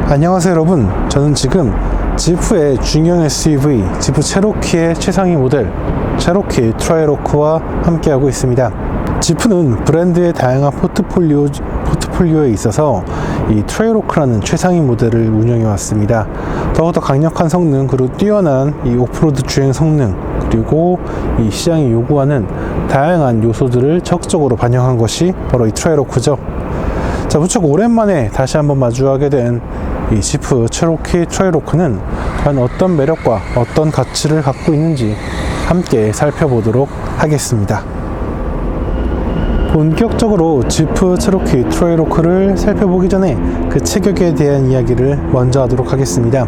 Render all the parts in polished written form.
안녕하세요 여러분, 저는 지금 지프의 중형 SUV 지프 체로키의 최상위 모델 체로키 트라이로크와 함께하고 있습니다. 지프는 브랜드의 다양한 포트폴리오에 있어서 이 트라이로크라는 최상위 모델을 운영해 왔습니다. 더욱더 강력한 성능, 그리고 뛰어난 이 오프로드 주행 성능, 그리고 이 시장이 요구하는 다양한 요소들을 적극적으로 반영한 것이 바로 이 트라이로크죠. 자, 무척 오랜만에 다시 한번 마주하게 된 이 지프 체로키 트라이로크는 과연 어떤 매력과 어떤 가치를 갖고 있는지 함께 살펴보도록 하겠습니다. 본격적으로 지프 체로키 트라이로크를 살펴보기 전에 그 체격에 대한 이야기를 먼저 하도록 하겠습니다.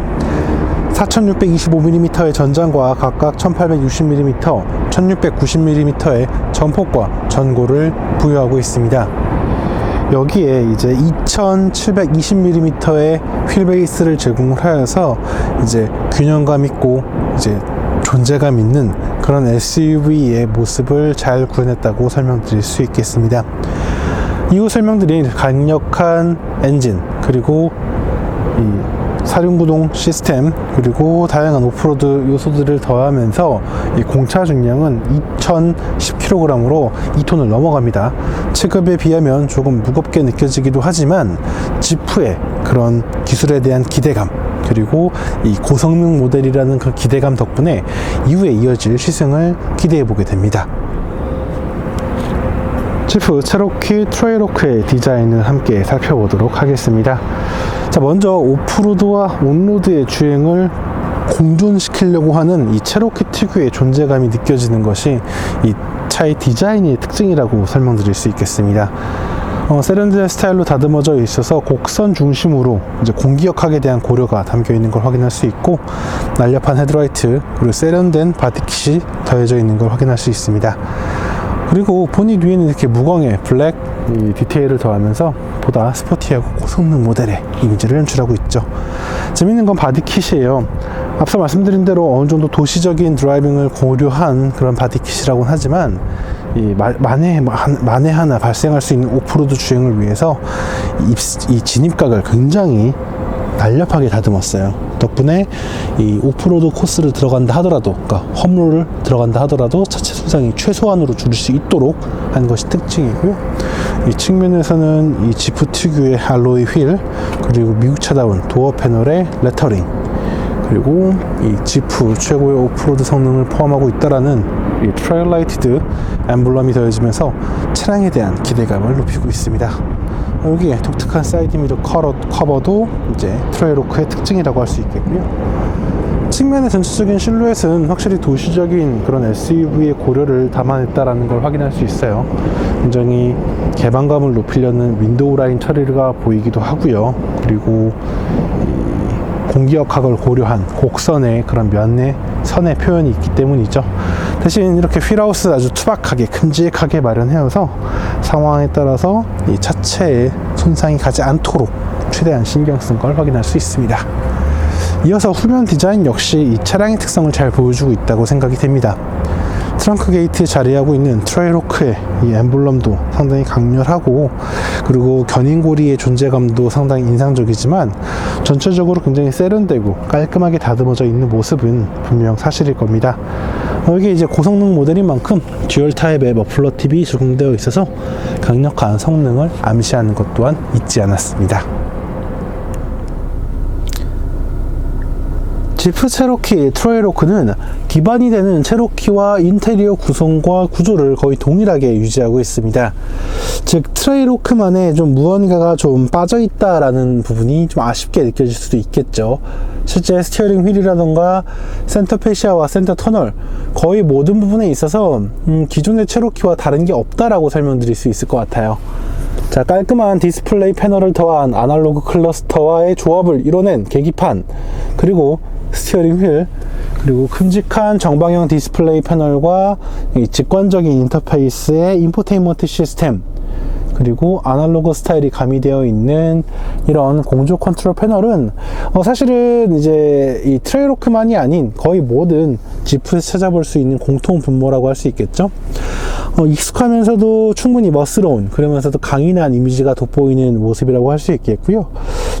4625mm의 전장과 각각 1860mm, 1690mm의 전폭과 전고를 부여하고 있습니다. 여기에 이제 2720mm의 휠베이스를 제공을 하여서 이제 균형감 있고 이제 존재감 있는 그런 SUV의 모습을 잘 구현했다고 설명드릴 수 있겠습니다. 이후 설명드린 강력한 엔진, 그리고 이 사륜구동 시스템, 그리고 다양한 오프로드 요소들을 더하면서 이 공차 중량은 2010kg으로 2톤을 넘어갑니다. 체급에 비하면 조금 무겁게 느껴지기도 하지만 지프의 그런 기술에 대한 기대감, 그리고 이 고성능 모델이라는 그 기대감 덕분에 이후에 이어질 시승을 기대해 보게 됩니다. 지프 체로키 트라이로크의 디자인을 함께 살펴보도록 하겠습니다. 자, 먼저 오프로드와 온로드의 주행을 공존시키려고 하는 이 체로키 특유의 존재감이 느껴지는 것이 이 차의 디자인의 특징이라고 설명드릴 수 있겠습니다. 세련된 스타일로 다듬어져 있어서 곡선 중심으로 이제 공기역학에 대한 고려가 담겨 있는 걸 확인할 수 있고, 날렵한 헤드라이트, 그리고 세련된 바디킷이 더해져 있는 걸 확인할 수 있습니다. 그리고 보닛 위에는 이렇게 무광의 블랙 디테일을 더하면서 보다 스포티하고 고성능 모델의 이미지를 연출하고 있죠. 재밌는 건 바디킷이에요. 앞서 말씀드린 대로 어느 정도 도시적인 드라이빙을 고려한 그런 바디킷이라고는 하지만 만에 하나 발생할 수 있는 오프로드 주행을 위해서 이 진입각을 굉장히 날렵하게 다듬었어요. 덕분에 이 오프로드 코스를 들어간다 하더라도, 그러니까 험로를 들어간다 하더라도 차체 손상이 최소한으로 줄일 수 있도록 한 것이 특징이고요. 이 측면에서는 이 지프 특유의 알로이 휠, 그리고 미국차다운 도어 패널의 레터링, 그리고 이 지프 최고의 오프로드 성능을 포함하고 있다라는 이 트라이라이티드 엠블럼이 더해지면서 차량에 대한 기대감을 높이고 있습니다. 여기에 독특한 사이드미러 커버도 이제 트라이로크의 특징이라고 할 수 있겠고요. 측면의 전체적인 실루엣은 확실히 도시적인 그런 SUV의 고려를 담아냈다라는 걸 확인할 수 있어요. 굉장히 개방감을 높이려는 윈도우 라인 처리가 보이기도 하고요. 그리고 공기역학을 고려한 곡선의 그런 면의 선의 표현이 있기 때문이죠. 대신 이렇게 휠하우스 아주 투박하게 큼직하게 마련해서 상황에 따라서 이 차체에 손상이 가지 않도록 최대한 신경 쓴 걸 확인할 수 있습니다. 이어서 후면 디자인 역시 이 차량의 특성을 잘 보여주고 있다고 생각이 됩니다. 트렁크 게이트에 자리하고 있는 트라이로크의 이 엠블럼도 상당히 강렬하고, 그리고 견인고리의 존재감도 상당히 인상적이지만 전체적으로 굉장히 세련되고 깔끔하게 다듬어져 있는 모습은 분명 사실일 겁니다. 이게 이제 고성능 모델인 만큼 듀얼 타입의 머플러 팁이 적용되어 있어서 강력한 성능을 암시하는 것 또한 잊지 않았습니다. 지프 체로키 트라이로크는 기반이 되는 체로키와 인테리어 구성과 구조를 거의 동일하게 유지하고 있습니다. 즉 트라이로크만의 좀 무언가가 좀 빠져있다라는 부분이 좀 아쉽게 느껴질 수도 있겠죠. 실제 스티어링 휠이라던가 센터 페시아와 센터 터널, 거의 모든 부분에 있어서 기존의 체로키와 다른 게 없다라고 설명드릴 수 있을 것 같아요. 자, 깔끔한 디스플레이 패널을 더한 아날로그 클러스터와의 조합을 이뤄낸 계기판, 그리고 스티어링 휠, 그리고 큼직한 정방형 디스플레이 패널과 이 직관적인 인터페이스의 인포테인먼트 시스템, 그리고 아날로그 스타일이 가미되어 있는 이런 공조 컨트롤 패널은 사실은 이제 이 트레이로크만이 아닌 거의 모든 지프에서 찾아볼 수 있는 공통 분모라고 할 수 있겠죠. 익숙하면서도 충분히 멋스러운, 그러면서도 강인한 이미지가 돋보이는 모습이라고 할 수 있겠고요.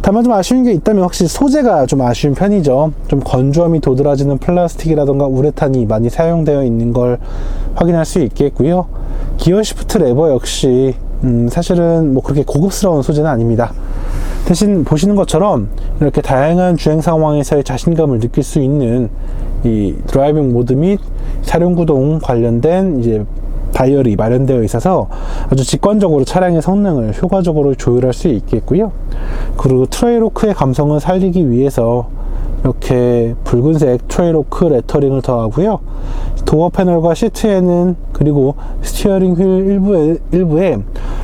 다만 좀 아쉬운 게 있다면 확실히 소재가 좀 아쉬운 편이죠. 좀 건조함이 도드라지는 플라스틱이라던가 우레탄이 많이 사용되어 있는 걸 확인할 수 있겠고요. 기어 시프트 레버 역시 사실은 뭐 그렇게 고급스러운 소재는 아닙니다. 대신 보시는 것처럼 이렇게 다양한 주행 상황에서의 자신감을 느낄 수 있는 이 드라이빙 모드 및 사륜구동 관련된 이제 다이얼이 마련되어 있어서 아주 직관적으로 차량의 성능을 효과적으로 조율할 수 있겠고요. 그리고 트레이로크의 감성을 살리기 위해서 이렇게 붉은색 트레이로크 레터링을 더하고요. 도어 패널과 시트에는, 그리고 스티어링 휠 일부에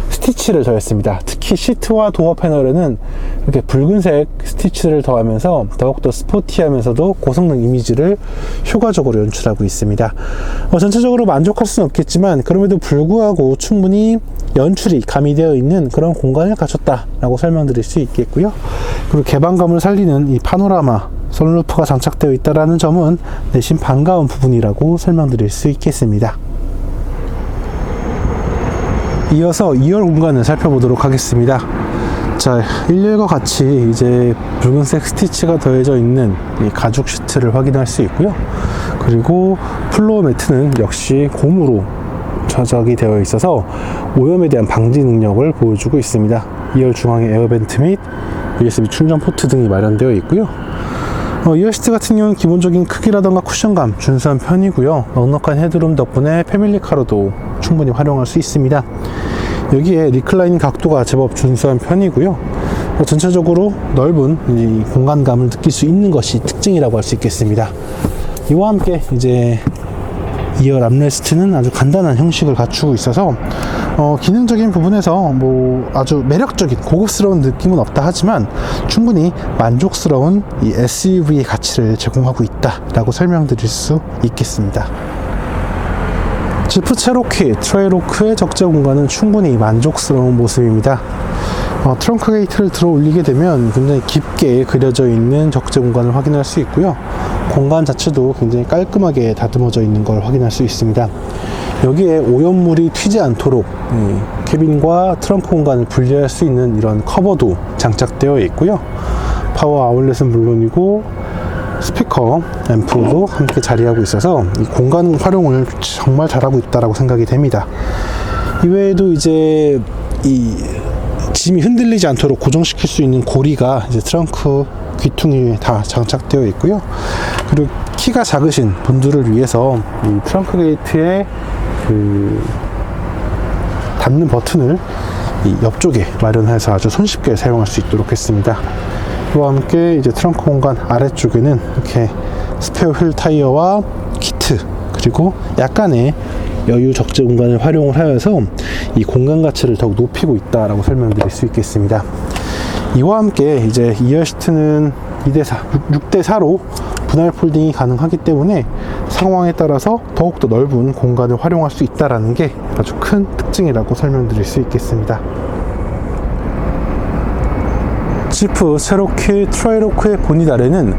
스티치를 더했습니다. 특히 시트와 도어 패널에는 이렇게 붉은색 스티치를 더하면서 더욱더 스포티하면서도 고성능 이미지를 효과적으로 연출하고 있습니다. 전체적으로 만족할 수는 없겠지만 그럼에도 불구하고 충분히 연출이 가미되어 있는 그런 공간을 갖췄다라고 설명드릴 수 있겠고요. 그리고 개방감을 살리는 이 파노라마 선루프가 장착되어 있다는 점은 내심 반가운 부분이라고 설명드릴 수 있겠습니다. 이어서 2열 공간을 살펴보도록 하겠습니다. 자, 1열과 같이 이제 붉은색 스티치가 더해져 있는 이 가죽 시트를 확인할 수 있고요. 그리고 플로어 매트는 역시 고무로 저작이 되어 있어서 오염에 대한 방지 능력을 보여주고 있습니다. 2열 중앙에 에어벤트 및 USB 충전 포트 등이 마련되어 있고요. 2열 시트 같은 경우는 기본적인 크기라던가 쿠션감 준수한 편이고요. 넉넉한 헤드룸 덕분에 패밀리카로도 충분히 활용할 수 있습니다. 여기에 리클라이닝 각도가 제법 준수한 편이고요. 전체적으로 넓은 이 공간감을 느낄 수 있는 것이 특징이라고 할 수 있겠습니다. 이와 함께 이제 2열 암레스트는 아주 간단한 형식을 갖추고 있어서 기능적인 부분에서 뭐 아주 매력적인 고급스러운 느낌은 없다 하지만 충분히 만족스러운 이 SUV의 가치를 제공하고 있다라고 설명드릴 수 있겠습니다. 지프 체로키 트레이로크의 적재 공간은 충분히 만족스러운 모습입니다. 트렁크 게이트를 들어 올리게 되면 굉장히 깊게 그려져 있는 적재 공간을 확인할 수 있고요. 공간 자체도 굉장히 깔끔하게 다듬어져 있는 걸 확인할 수 있습니다. 여기에 오염물이 튀지 않도록 캐빈과 트렁크 공간을 분리할 수 있는 이런 커버도 장착되어 있고요. 파워 아울렛은 물론이고 스피커, 앰프도 함께 자리하고 있어서 이 공간 활용을 정말 잘하고 있다고 생각이 됩니다. 이외에도 이제 이 짐이 흔들리지 않도록 고정시킬 수 있는 고리가 이제 트렁크 귀퉁이에 다 장착되어 있고요. 그리고 키가 작으신 분들을 위해서 이 트렁크 게이트에 그 닫는 버튼을 이 옆쪽에 마련해서 아주 손쉽게 사용할 수 있도록 했습니다. 이와 함께 이제 트렁크 공간 아래쪽에는 이렇게 스페어 휠 타이어와 키트, 그리고 약간의 여유 적재 공간을 활용을 하여서 이 공간 가치를 더욱 높이고 있다라고 설명드릴 수 있겠습니다. 이와 함께 이제 2열 시트는 6대4로 분할 폴딩이 가능하기 때문에 상황에 따라서 더욱더 넓은 공간을 활용할 수 있다는 게 아주 큰 특징이라고 설명드릴 수 있겠습니다. 지프 체로키 트레이로크의 보닛 아래는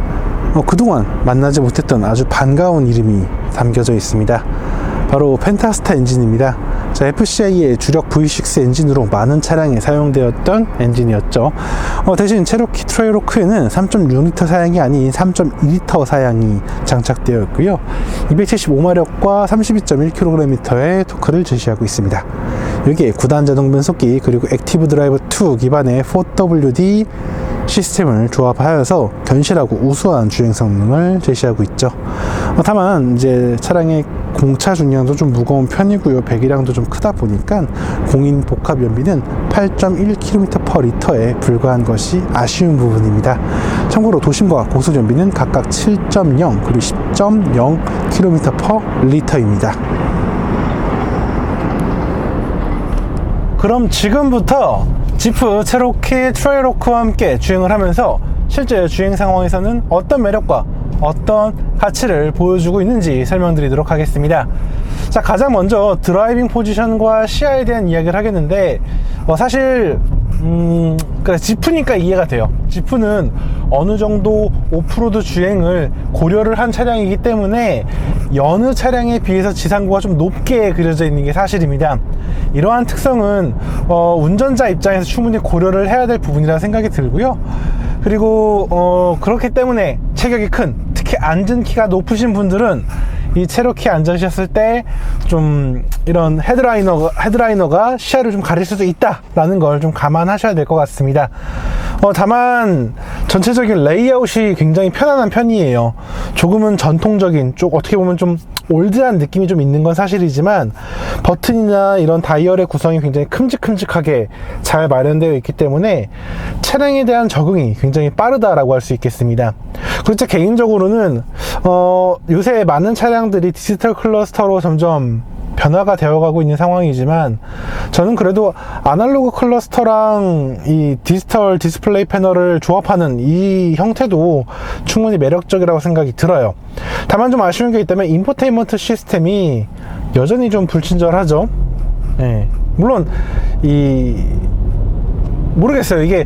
그동안 만나지 못했던 아주 반가운 이름이 담겨져 있습니다. 바로 펜타스타 엔진입니다. 자, FCI의 주력 V6 엔진으로 많은 차량에 사용되었던 엔진이었죠. 대신 체로키 트레이로크에는 3.6L 사양이 아닌 3.2L 사양이 장착되어 있고요. 275마력과 32.1kgm의 토크를 제시하고 있습니다. 여기에 9단 자동 변속기, 그리고 액티브 드라이브 2 기반의 4WD 시스템을 조합하여서 견실하고 우수한 주행 성능을 제시하고 있죠. 다만 이제 차량의 공차 중량도 좀 무거운 편이고요. 배기량도 좀 크다 보니까 공인 복합 연비는 8.1km/L에 불과한 것이 아쉬운 부분입니다. 참고로 도심과 고속 연비는 각각 7.0 그리고 10.0km/L입니다. 그럼 지금부터 지프 체로키 트레이로크와 함께 주행을 하면서 실제 주행 상황에서는 어떤 매력과 어떤 가치를 보여주고 있는지 설명드리도록 하겠습니다. 자, 가장 먼저 드라이빙 포지션과 시야에 대한 이야기를 하겠는데 사실 그래, 지프니까 이해가 돼요. 지프는 어느 정도 오프로드 주행을 고려를 한 차량이기 때문에 여느 차량에 비해서 지상고가 좀 높게 그려져 있는 게 사실입니다. 이러한 특성은 운전자 입장에서 충분히 고려를 해야 될 부분이라 생각이 들고요. 그리고 그렇기 때문에 체격이 큰, 특히 앉은 키가 높으신 분들은 이 체로키 앉으셨을 때 좀 이런 헤드라이너가 시야를 좀 가릴 수도 있다라는 걸 좀 감안하셔야 될 것 같습니다. 다만 전체적인 레이아웃이 굉장히 편안한 편이에요. 조금은 전통적인 쪽, 어떻게 보면 좀 올드한 느낌이 좀 있는 건 사실이지만 버튼이나 이런 다이얼의 구성이 굉장히 큼직큼직하게 잘 마련되어 있기 때문에 차량에 대한 적응이 굉장히 빠르다라고 할 수 있겠습니다. 그렇죠. 개인적으로는 요새 많은 차량들이 디지털 클러스터로 점점 변화가 되어가고 있는 상황이지만 저는 그래도 아날로그 클러스터랑 이 디지털 디스플레이 패널을 조합하는 이 형태도 충분히 매력적이라고 생각이 들어요. 다만 좀 아쉬운 게 있다면 인포테인먼트 시스템이 여전히 좀 불친절하죠. 네. 물론 모르겠어요. 이게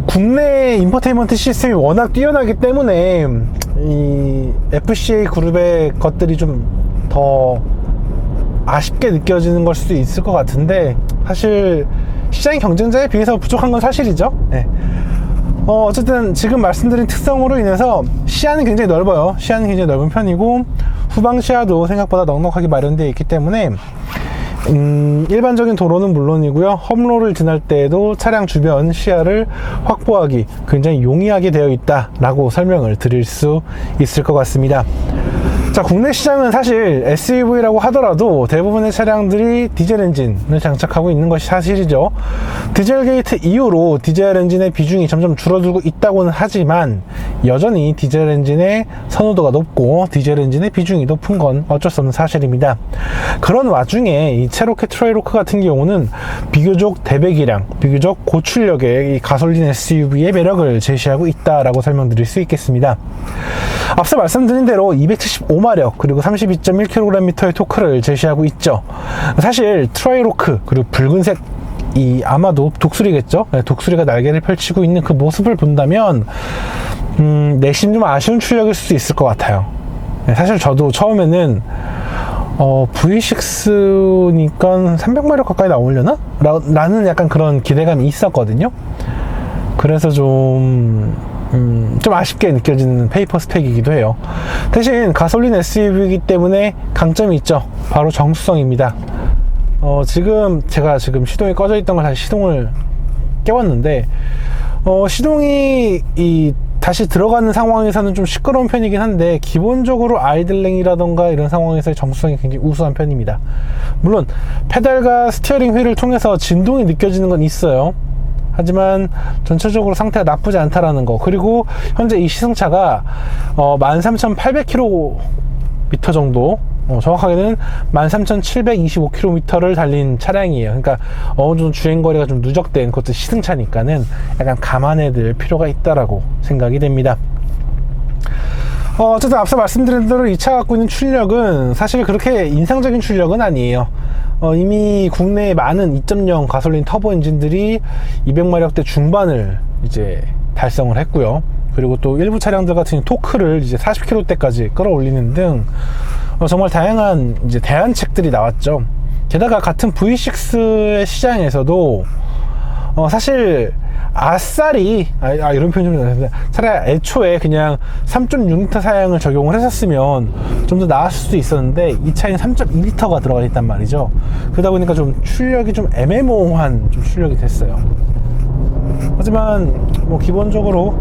국내 인포테인먼트 시스템이 워낙 뛰어나기 때문에 이 FCA 그룹의 것들이 좀 더 아쉽게 느껴지는 걸 수도 있을 것 같은데 사실 시장 경쟁자에 비해서 부족한 건 사실이죠. 네. 어쨌든 지금 말씀드린 특성으로 인해서 시야는 굉장히 넓어요. 시야는 굉장히 넓은 편이고 후방 시야도 생각보다 넉넉하게 마련되어 있기 때문에 일반적인 도로는 물론이고요, 험로를 지날 때에도 차량 주변 시야를 확보하기 굉장히 용이하게 되어 있다라고 설명을 드릴 수 있을 것 같습니다. 자, 국내 시장은 사실 SUV라고 하더라도 대부분의 차량들이 디젤 엔진을 장착하고 있는 것이 사실이죠. 디젤 게이트 이후로 디젤 엔진의 비중이 점점 줄어들고 있다고는 하지만 여전히 디젤 엔진의 선호도가 높고 디젤 엔진의 비중이 높은 건 어쩔 수 없는 사실입니다. 그런 와중에 이 체로키 트레이로크 같은 경우는 비교적 대배기량, 비교적 고출력의 이 가솔린 SUV의 매력을 제시하고 있다라고 설명드릴 수 있겠습니다. 앞서 말씀드린 대로 275마력 그리고 32.1kgm의 토크를 제시하고 있죠. 사실 트라이로크 그리고 붉은색 아마도 독수리겠죠. 독수리가 날개를 펼치고 있는 그 모습을 본다면 내심 좀 아쉬운 출력일 수도 있을 것 같아요. 사실 저도 처음에는 V6니까 300마력 가까이 나오려나? 라는 약간 그런 기대감이 있었거든요. 그래서 좀 아쉽게 느껴지는 페이퍼 스펙이기도 해요. 대신 가솔린 SUV이기 때문에 강점이 있죠. 바로 정수성입니다. 제가 지금 시동이 꺼져 있던 걸 다시 시동을 깨웠는데 시동이 다시 들어가는 상황에서는 좀 시끄러운 편이긴 한데 기본적으로 아이들링이라던가 이런 상황에서의 정수성이 굉장히 우수한 편입니다. 물론 페달과 스티어링 휠을 통해서 진동이 느껴지는 건 있어요. 하지만 전체적으로 상태가 나쁘지 않다라는 거, 그리고 현재 이 시승차가 13,800km 정도, 정확하게는 13,725km를 달린 차량이에요. 그러니까 어느 정도 주행거리가 좀 누적된 그것도 시승차니까는 약간 감안해 둘 필요가 있다라고 생각이 됩니다. 어쨌든 앞서 말씀드린 대로 이 차가 갖고 있는 출력은 사실 그렇게 인상적인 출력은 아니에요. 이미 국내에 많은 2.0 가솔린 터보 엔진들이 200마력대 중반을 이제 달성을 했고요. 그리고 또 일부 차량들 같은 토크를 이제 40km대까지 끌어올리는 등 정말 다양한 이제 대안책들이 나왔죠. 게다가 같은 V6의 시장에서도 사실 아싸리 이런 표현 좀 나는데 차라리 애초에 그냥 3.6L 사양을 적용을 했었으면 좀 더 나았을 수도 있었는데 이 차에는 3.2L가 들어가 있단 말이죠. 그러다 보니까 좀 출력이 좀 애매모호한 좀 출력이 됐어요. 하지만 뭐 기본적으로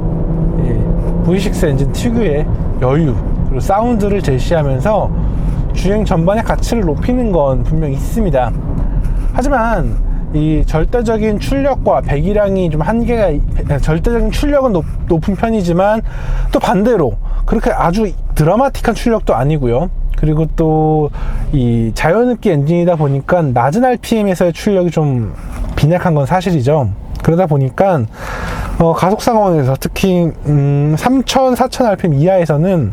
V6 엔진 특유의 여유 그리고 사운드를 제시하면서 주행 전반의 가치를 높이는 건 분명히 있습니다. 하지만 이 절대적인 출력과 배기량이 좀 한계가, 절대적인 출력은 높은 편이지만 또 반대로 그렇게 아주 드라마틱한 출력도 아니고요. 그리고 또 이 자연흡기 엔진이다 보니까 낮은 RPM에서의 출력이 좀 빈약한 건 사실이죠. 그러다 보니까 가속 상황에서 특히 3,000, 4,000 RPM 이하에서는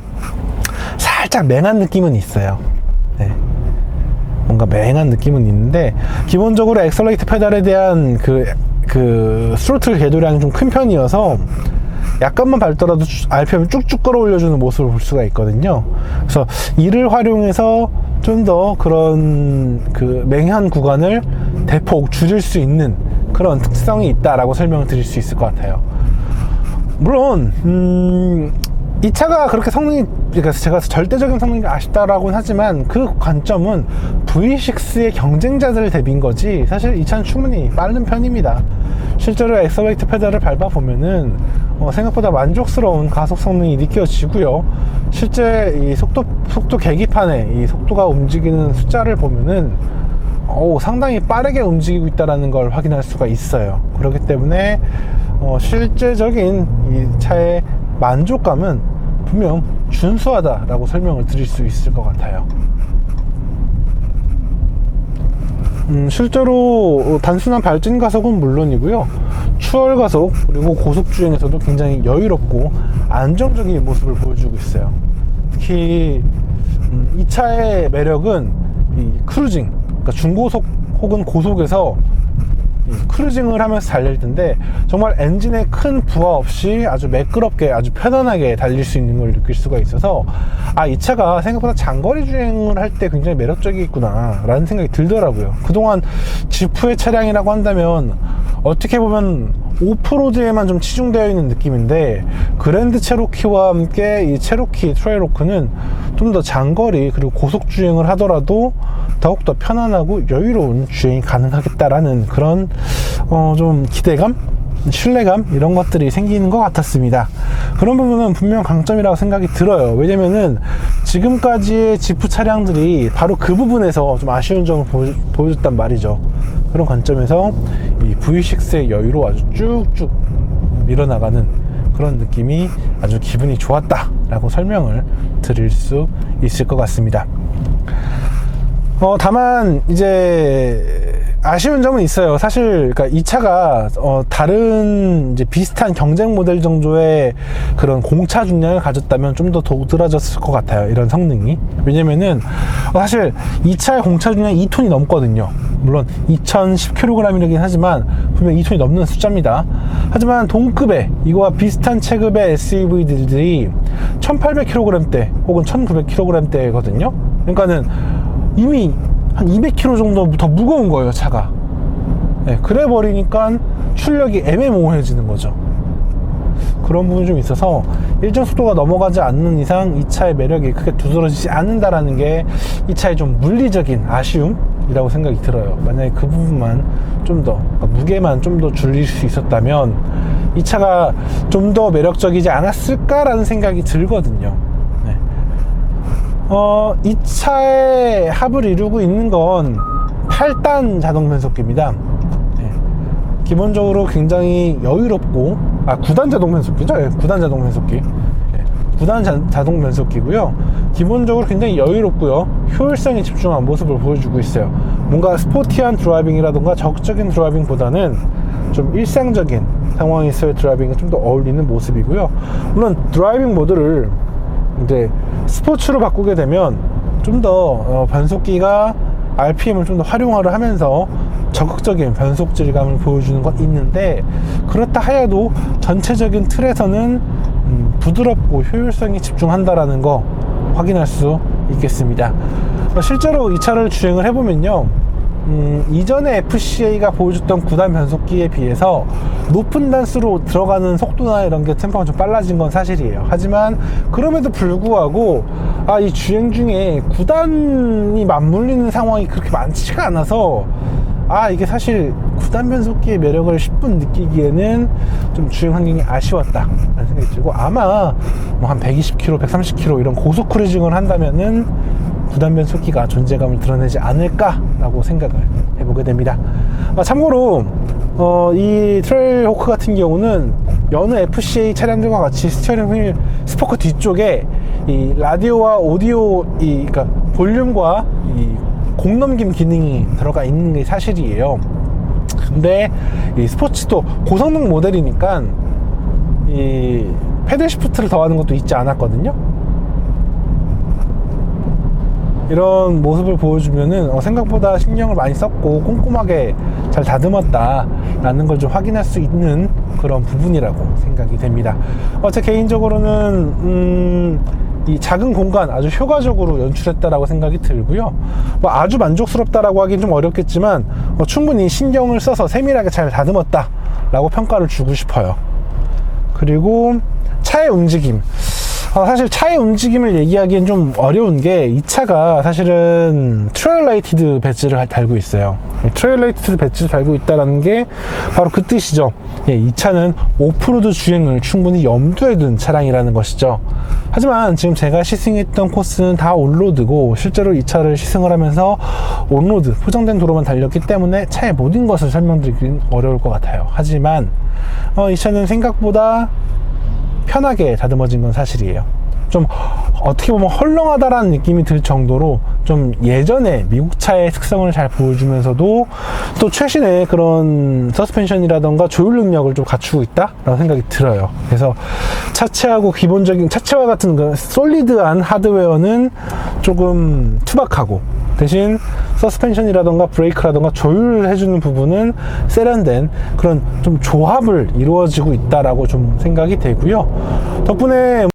살짝 맹한 느낌은 있어요. 네. 뭔가 맹한 느낌은 있는데, 기본적으로 엑셀레이터 페달에 대한 그 스로틀 궤도량이 좀 큰 편이어서 약간만 밟더라도 RPM을 쭉쭉 끌어올려주는 모습을 볼 수가 있거든요. 그래서 이를 활용해서 좀 더 그런 그 맹한 구간을 대폭 줄일 수 있는 그런 특성이 있다라고 설명을 드릴 수 있을 것 같아요. 물론 이 차가 그렇게 성능이, 그러니까 제가 절대적인 성능이 아쉽다라고는 하지만 그 관점은 V6의 경쟁자들 대비인 거지, 사실 이 차는 충분히 빠른 편입니다. 실제로 엑셀레이터 페달을 밟아보면은 생각보다 만족스러운 가속 성능이 느껴지고요. 실제 이 속도 계기판에 이 속도가 움직이는 숫자를 보면은 상당히 빠르게 움직이고 있다는 걸 확인할 수가 있어요. 그렇기 때문에 실제적인 이 차의 만족감은 분명 준수하다라고 설명을 드릴 수 있을 것 같아요. 실제로 단순한 발진 가속은 물론이고요, 추월 가속 그리고 고속 주행에서도 굉장히 여유롭고 안정적인 모습을 보여주고 있어요. 특히 이 차의 매력은 이 크루징, 그러니까 중고속 혹은 고속에서 크루징을 하면서 달릴 텐데 정말 엔진에 큰 부하 없이 아주 매끄럽게 아주 편안하게 달릴 수 있는 걸 느낄 수가 있어서, 이 차가 생각보다 장거리 주행을 할 때 굉장히 매력적이구나 라는 생각이 들더라고요. 그동안 지프의 차량이라고 한다면 어떻게 보면 오프로드에만 좀 치중되어 있는 느낌인데, 그랜드 체로키와 함께 이 체로키 트레일워크는 좀 더 장거리 그리고 고속 주행을 하더라도 더욱더 편안하고 여유로운 주행이 가능하겠다라는 그런 좀 기대감, 신뢰감, 이런 것들이 생기는 것 같았습니다. 그런 부분은 분명 강점이라고 생각이 들어요. 왜냐면은 지금까지의 지프 차량들이 바로 그 부분에서 좀 아쉬운 점을 보여줬단 말이죠. 그런 관점에서 이 V6의 여유로 아주 쭉쭉 밀어나가는 그런 느낌이 아주 기분이 좋았다 라고 설명을 드릴 수 있을 것 같습니다. 다만 이제 아쉬운 점은 있어요. 사실 그러니까 이 차가 다른 이제 비슷한 경쟁 모델 정도의 그런 공차 중량을 가졌다면 좀 더 도드라졌을 것 같아요, 이런 성능이. 왜냐면은 사실 이 차의 공차 중량이 2톤이 넘거든요. 물론 2010kg이긴 하지만 분명 2톤이 넘는 숫자입니다. 하지만 동급의 이거와 비슷한 체급의 SUV들이 1800kg대 혹은 1900kg대거든요. 그러니까는 이미 한 200kg 정도 더 무거운 거예요, 차가. 네, 그래 버리니까 출력이 애매모호해지는 거죠. 그런 부분이 좀 있어서 일정 속도가 넘어가지 않는 이상 이 차의 매력이 크게 두드러지지 않는다라는 게 이 차의 좀 물리적인 아쉬움이라고 생각이 들어요. 만약에 그 부분만 좀 더, 그러니까 무게만 좀 더 줄일 수 있었다면 이 차가 좀 더 매력적이지 않았을까라는 생각이 들거든요. 네. 이 차의 합을 이루고 있는 건 8단 자동 변속기입니다. 네. 기본적으로 굉장히 여유롭고, 9단 자동 변속기죠? 네, 9단 자동 변속기. 네. 9단 자동 변속기고요. 기본적으로 굉장히 여유롭고요, 효율성에 집중한 모습을 보여주고 있어요. 뭔가 스포티한 드라이빙이라던가 적극적인 드라이빙보다는 좀 일상적인 상황에서의 드라이빙이 좀 더 어울리는 모습이고요. 물론 드라이빙 모드를 이제 스포츠로 바꾸게 되면 좀 더 변속기가 RPM을 좀 더 활용화를 하면서 적극적인 변속 질감을 보여주는 건 있는데, 그렇다 하여도 전체적인 틀에서는 부드럽고 효율성에 집중한다라는 거 확인할 수 있겠습니다. 실제로 이 차를 주행을 해보면요, 이전에 FCA가 보여줬던 9단 변속기에 비해서 높은 단수로 들어가는 속도나 이런 게 템포가 좀 빨라진 건 사실이에요. 하지만 그럼에도 불구하고 이 주행 중에 9단이 맞물리는 상황이 그렇게 많지가 않아서 이게 사실 9단 변속기의 매력을 10분 느끼기에는 좀 주행 환경이 아쉬웠다 라는 생각이 들고, 아마 뭐 한 120km, 130km 이런 고속 크루징을 한다면은 9단 변속기가 존재감을 드러내지 않을까 라고 생각을 해보게 됩니다. 참고로 이 트레일호크 같은 경우는 여느 FCA 차량들과 같이 스티어링 휠 스포크 뒤쪽에 이 라디오와 오디오, 그러니까 볼륨과 이 공넘김 기능이 들어가 있는 게 사실이에요. 근데 이 스포츠도 고성능 모델이니까 이 패들 시프트를 더하는 것도 있지 않았거든요. 이런 모습을 보여주면은 생각보다 신경을 많이 썼고 꼼꼼하게 잘 다듬었다 라는 걸 좀 확인할 수 있는 그런 부분이라고 생각이 됩니다. 제 개인적으로는 이 작은 공간 아주 효과적으로 연출했다라고 생각이 들고요. 뭐 아주 만족스럽다라고 하긴 좀 어렵겠지만 충분히 신경을 써서 세밀하게 잘 다듬었다 라고 평가를 주고 싶어요. 그리고 차의 움직임, 사실 차의 움직임을 얘기하기엔 좀 어려운 게 이 차가 사실은 트레일라이티드 배지를 달고 있어요. 트레일라이티드 배지를 달고 있다는 게 바로 그 뜻이죠. 이 차는 오프로드 주행을 충분히 염두에 둔 차량이라는 것이죠. 하지만 지금 제가 시승했던 코스는 다 온로드고 실제로 이 차를 시승을 하면서 온로드 포장된 도로만 달렸기 때문에 차의 모든 것을 설명드리긴 어려울 것 같아요. 하지만 이 차는 생각보다 편하게 다듬어진 건 사실이에요. 좀 어떻게 보면 헐렁하다라는 느낌이 들 정도로 좀 예전에 미국 차의 특성을 잘 보여주면서도 또 최신의 그런 서스펜션이라던가 조율 능력을 좀 갖추고 있다라는 생각이 들어요. 그래서 차체하고 기본적인 차체와 같은 그 솔리드한 하드웨어는 조금 투박하고 대신 서스펜션이라던가 브레이크라던가 조율을 해주는 부분은 세련된 그런 좀 조합을 이루어지고 있다라고 좀 생각이 되고요. 덕분에